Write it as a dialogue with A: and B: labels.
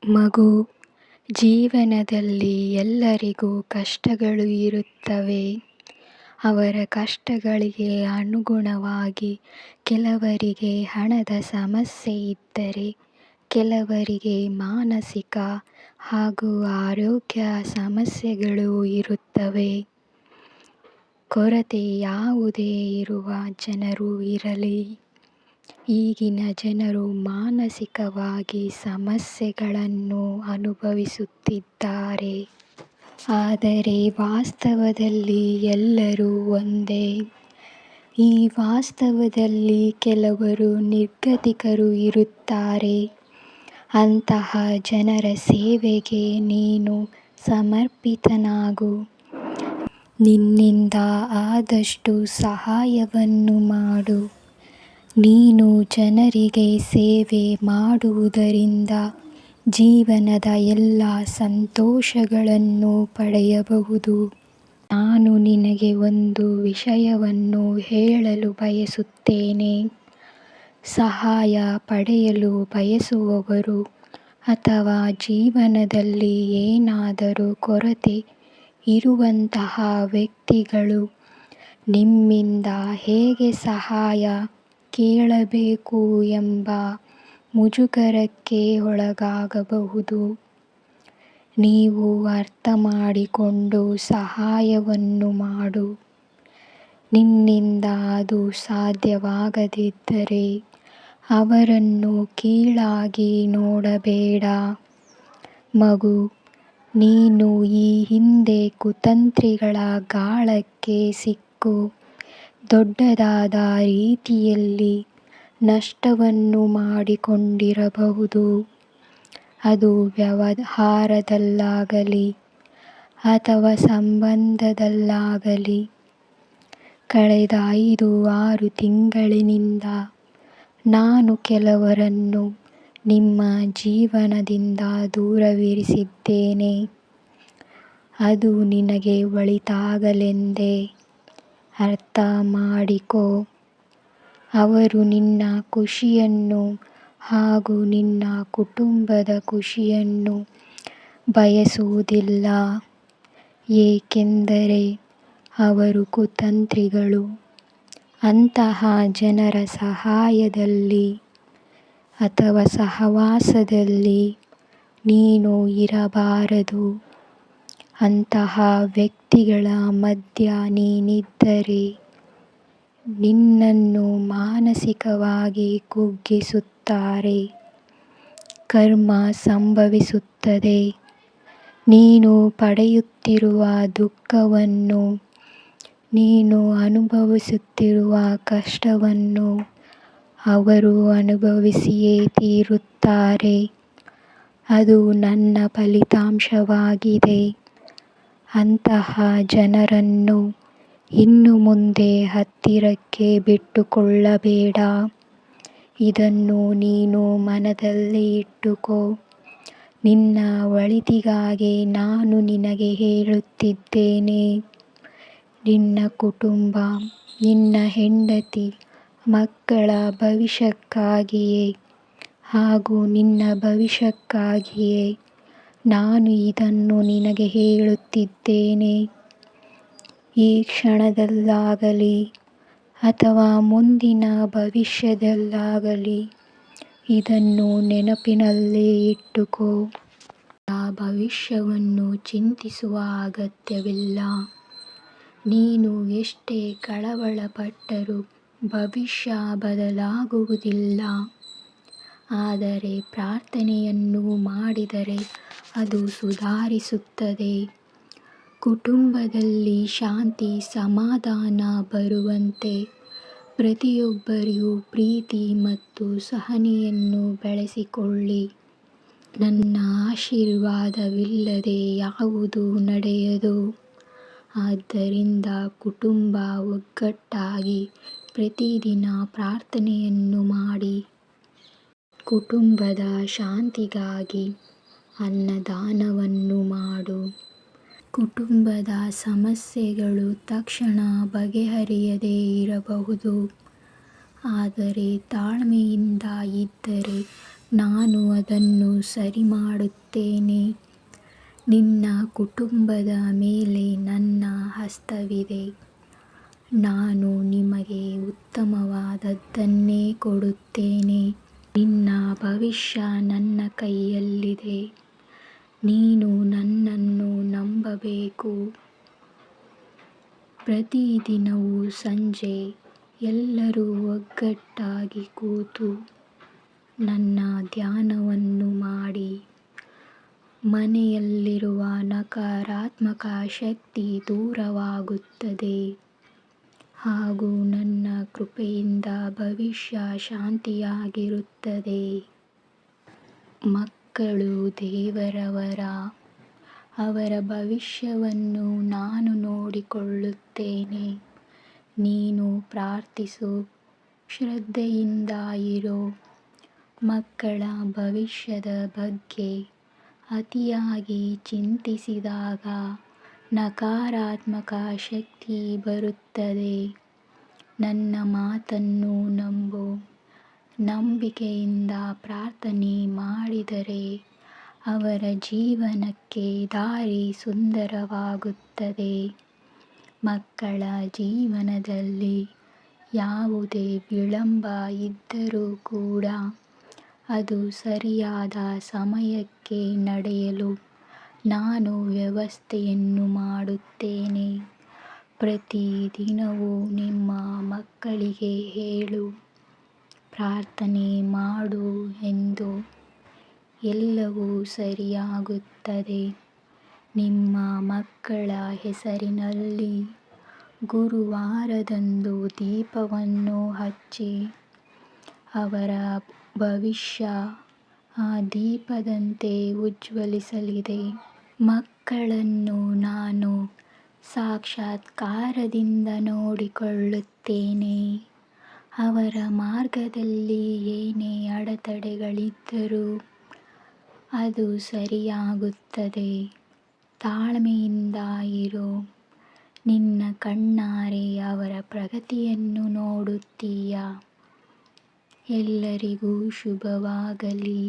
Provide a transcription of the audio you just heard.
A: ಮಗು, ಜೀವನದಲ್ಲಿ ಎಲ್ಲರಿಗೂ ಕಷ್ಟಗಳು ಇರುತ್ತವೆ. ಅವರ ಕಷ್ಟಗಳಿಗೆ ಅನುಗುಣವಾಗಿ ಕೆಲವರಿಗೆ ಹಣದ ಸಮಸ್ಯೆ ಇದ್ದರೆ, ಕೆಲವರಿಗೆ ಮಾನಸಿಕ ಹಾಗೂ ಆರೋಗ್ಯ ಸಮಸ್ಯೆಗಳು ಇರುತ್ತವೆ. ಕೊರತೆ ಯಾವುದೇ ಇರುವ ಜನರು ಇರಲಿ, ಈಗಿನ ಜನರು ಮಾನಸಿಕವಾಗಿ ಸಮಸ್ಯೆಗಳನ್ನು ಅನುಭವಿಸುತ್ತಿದ್ದಾರೆ. ಆದರೆ ವಾಸ್ತವದಲ್ಲಿ ಎಲ್ಲರೂ ಒಂದೇ. ಈ ವಾಸ್ತವದಲ್ಲಿ ಕೆಲವರು ನಿರ್ಗತಿಕರು ಇರುತ್ತಾರೆ. ಅಂತಹ ಜನರ ಸೇವೆಗೆ ನೀನು ಸಮರ್ಪಿತನಾಗು. ನಿನ್ನಿಂದ ಆದಷ್ಟು ಸಹಾಯವನ್ನು ಮಾಡು. ನೀನು ಜನರಿಗೆ ಸೇವೆ ಮಾಡುವುದರಿಂದ ಜೀವನದ ಎಲ್ಲ ಸಂತೋಷಗಳನ್ನು ಪಡೆಯಬಹುದು. ನಾನು ನಿನಗೆ ಒಂದು ವಿಷಯವನ್ನು ಹೇಳಲು ಬಯಸುತ್ತೇನೆ. ಸಹಾಯ ಪಡೆಯಲು ಬಯಸುವವರು ಅಥವಾ ಜೀವನದಲ್ಲಿ ಏನಾದರೂ ಕೊರತೆ ಇರುವಂತಹ ವ್ಯಕ್ತಿಗಳು ನಿಮ್ಮಿಂದ ಹೇಗೆ ಸಹಾಯ ಕೇಳಬೇಕು ಎಂಬ ಮುಜುಗರಕ್ಕೆ ಒಳಗಾಗಬಹುದು. ನೀವು ಅರ್ಥ ಮಾಡಿಕೊಂಡು ಸಹಾಯವನ್ನು ಮಾಡು. ನಿನ್ನಿಂದ ಅದು ಸಾಧ್ಯವಾಗದಿದ್ದರೆ ಅವರನ್ನು ಕೀಳಾಗಿ ನೋಡಬೇಡ. ಮಗು, ನೀನು ಈ ಹಿಂದೆ ಕುತಂತ್ರಿಗಳ ಗಾಳಕ್ಕೆ ಸಿಕ್ಕು ದೊಡ್ಡದಾದ ರೀತಿಯಲ್ಲಿ ನಷ್ಟವನ್ನು ಮಾಡಿಕೊಂಡಿರಬಹುದು. ಅದು ವ್ಯವಹಾರದಲ್ಲಾಗಲಿ ಅಥವಾ ಸಂಬಂಧದಲ್ಲಾಗಲಿ. ಕಳೆದ 5-6 ತಿಂಗಳಿನಿಂದ ನಾನು ಕೆಲವರನ್ನು ನಿಮ್ಮ ಜೀವನದಿಂದ ದೂರವಿರಿಸಿದ್ದೇನೆ. ಅದು ನಿನಗೆ ಒಳಿತಾಗಲೆಂದೇ. ಅರ್ಥ ಮಾಡಿಕೋ. ಅವರು ನಿನ್ನ ಖುಷಿಯನ್ನು ಹಾಗೂ ನಿನ್ನ ಕುಟುಂಬದ ಖುಷಿಯನ್ನು ಬಯಸುವುದಿಲ್ಲ, ಏಕೆಂದರೆ ಅವರು ಕುತಂತ್ರಿಗಳು. ಅಂತಹ ಜನರ ಸಹಾಯದಲ್ಲಿ ಅಥವಾ ಸಹವಾಸದಲ್ಲಿ ನೀನು ಇರಬಾರದು. ಅಂತಹ ವ್ಯಕ್ತಿಗಳ ಮಧ್ಯ ನೀನಿದ್ದರೆ ನಿನ್ನನ್ನು ಮಾನಸಿಕವಾಗಿ ಕುಗ್ಗಿಸುತ್ತಾರೆ. ಕರ್ಮ ಸಂಭವಿಸುತ್ತದೆ. ನೀನು ಪಡೆಯುತ್ತಿರುವ ದುಃಖವನ್ನು, ನೀನು ಅನುಭವಿಸುತ್ತಿರುವ ಕಷ್ಟವನ್ನು ಅವರು ಅನುಭವಿಸಿಯೇ ತೀರುತ್ತಾರೆ. ಅದು ನನ್ನ ಫಲಿತಾಂಶವಾಗಿದೆ. ಅಂತಹ ಜನರನ್ನು ಇನ್ನು ಮುಂದೆ ಹತ್ತಿರಕ್ಕೆ ಬಿಟ್ಟುಕೊಳ್ಳಬೇಡ. ಇದನ್ನು ನೀನು ಮನದಲ್ಲಿ ಇಟ್ಟುಕೋ. ನಿನ್ನ ಒಳಿತಿಗಾಗಿ ನಾನು ನಿನಗೆ ಹೇಳುತ್ತಿದ್ದೇನೆ. ನಿನ್ನ ಕುಟುಂಬ, ನಿನ್ನ ಹೆಂಡತಿ, ಮಕ್ಕಳ ಭವಿಷ್ಯಕ್ಕಾಗಿಯೇ ಹಾಗೂ ನಿನ್ನ ಭವಿಷ್ಯಕ್ಕಾಗಿಯೇ ನಾನು ಇದನ್ನು ನಿನಗೆ ಹೇಳುತ್ತಿದ್ದೇನೆ. ಈ ಕ್ಷಣದಲ್ಲಾಗಲಿ ಅಥವಾ ಮುಂದಿನ ಭವಿಷ್ಯದಲ್ಲಾಗಲಿ ಇದನ್ನು ನೆನಪಿನಲ್ಲಿ ಇಟ್ಟುಕೋ. ಆ ಭವಿಷ್ಯವನ್ನು ಚಿಂತಿಸುವ ಅಗತ್ಯವಿಲ್ಲ. ನೀನು ಎಷ್ಟೇ ಕಳವಳಪಟ್ಟರೂ ಭವಿಷ್ಯ ಬದಲಾಗುವುದಿಲ್ಲ. ಆದರೆ ಪ್ರಾರ್ಥನೆಯನ್ನು ಮಾಡಿದರೆ ಅದು ಸುಧಾರಿಸುತ್ತದೆ. ಕುಟುಂಬದಲ್ಲಿ ಶಾಂತಿ ಸಮಾಧಾನ ಬರುವಂತೆ ಪ್ರತಿಯೊಬ್ಬರಿಗೂ ಪ್ರೀತಿ ಮತ್ತು ಸಹನೆಯನ್ನು ಬೆಳೆಸಿಕೊಳ್ಳಿ. ನನ್ನ ಆಶೀರ್ವಾದವಿಲ್ಲದೆ ಯಾವುದೂ ನಡೆಯದು. ಆದ್ದರಿಂದ ಕುಟುಂಬ ಒಗ್ಗಟ್ಟಾಗಿ ಪ್ರತಿದಿನ ಪ್ರಾರ್ಥನೆಯನ್ನು ಮಾಡಿ. ಕುಟುಂಬದ ಶಾಂತಿಗಾಗಿ ಅನ್ನದಾನವನ್ನು ಮಾಡು. ಕುಟುಂಬದ ಸಮಸ್ಯೆಗಳು ತಕ್ಷಣ ಬಗೆಹರಿಯದೇ ಇರಬಹುದು. ಆದರೆ ತಾಳ್ಮೆಯಿಂದ ಇದ್ದರೆ ನಾನು ಅದನ್ನು ಸರಿ ಮಾಡುತ್ತೇನೆ. ನಿನ್ನ ಕುಟುಂಬದ ಮೇಲೆ ನನ್ನ ಹಸ್ತವಿದೆ. ನಾನು ನಿಮಗೆ ಉತ್ತಮವಾದದ್ದನ್ನೇ ಕೊಡುತ್ತೇನೆ. ನಿನ್ನ ಭವಿಷ್ಯ ನನ್ನ ಕೈಯಲ್ಲಿದೆ. ನೀನು ನನ್ನನ್ನು ನಂಬಬೇಕು. ಪ್ರತಿದಿನವೂ ಸಂಜೆ ಎಲ್ಲರೂ ಒಗ್ಗಟ್ಟಾಗಿ ಕೂತು ನನ್ನ ಧ್ಯಾನವನ್ನು ಮಾಡಿ. ಮನೆಯಲ್ಲಿರುವ ನಕಾರಾತ್ಮಕ ಶಕ್ತಿ ದೂರವಾಗುತ್ತದೆ ಹಾಗೂ ನನ್ನ ಕೃಪೆಯಿಂದ ಭವಿಷ್ಯ ಶಾಂತಿಯಾಗಿರುತ್ತದೆ. ಮಕ್ಕಳು ದೇವರವರ. ಅವರ ಭವಿಷ್ಯವನ್ನು ನಾನು ನೋಡಿಕೊಳ್ಳುತ್ತೇನೆ. ನೀನು ಪ್ರಾರ್ಥಿಸು, ಶ್ರದ್ಧೆಯಿಂದ ಇರು. ಮಕ್ಕಳ ಭವಿಷ್ಯದ ಬಗ್ಗೆ ಅತಿಯಾಗಿ ಚಿಂತಿಸಿದಾಗ ನಕಾರಾತ್ಮಕ ಶಕ್ತಿ ಬರುತ್ತದೆ. ನನ್ನ ಮಾತನ್ನು ನಂಬು. ನಂಬಿಕೆಯಿಂದ ಪ್ರಾರ್ಥನೆ ಮಾಡಿದರೆ ಅವರ ಜೀವನಕ್ಕೆ ದಾರಿ ಸುಂದರವಾಗುತ್ತದೆ. ಮಕ್ಕಳ ಜೀವನದಲ್ಲಿ ಯಾವುದೇ ವಿಳಂಬ ಇದ್ದರೂ ಕೂಡ ಅದು ಸರಿಯಾದ ಸಮಯಕ್ಕೆ ನಡೆಯಲು ನಾನು ವ್ಯವಸ್ಥೆಯನ್ನು ಮಾಡುತ್ತೇನೆ. ಪ್ರತಿದಿನವೂ ನಿಮ್ಮ ಮಕ್ಕಳಿಗೆ ಹೇಳು, ಪ್ರಾರ್ಥನೆ ಮಾಡು ಎಂದು. ಎಲ್ಲವೂ ಸರಿಯಾಗುತ್ತದೆ. ನಿಮ್ಮ ಮಕ್ಕಳ ಹೆಸರಿನಲ್ಲಿ ಗುರುವಾರದಂದು ದೀಪವನ್ನು ಹಚ್ಚಿ ಅವರ ಭವಿಷ್ಯ ಆ ದೀಪದಂತೆ ಉಜ್ವಲಿಸಲಿದೆ. ಮಕ್ಕಳನ್ನು ನಾನು ಸಾಕ್ಷಾತ್ಕಾರದಿಂದ ನೋಡಿಕೊಳ್ಳುತ್ತೇನೆ. ಅವರ ಮಾರ್ಗದಲ್ಲಿ ಏನೇ ಅಡೆತಡೆಗಳಿದ್ದರೂ ಅದು ಸರಿಯಾಗುತ್ತದೆ. ತಾಳ್ಮೆಯಿಂದ ಇರು. ನಿನ್ನ ಕಣ್ಣಾರೆ ಅವರ ಪ್ರಗತಿಯನ್ನು ನೋಡುತ್ತೀಯ. ಎಲ್ಲರಿಗೂ ಶುಭವಾಗಲಿ.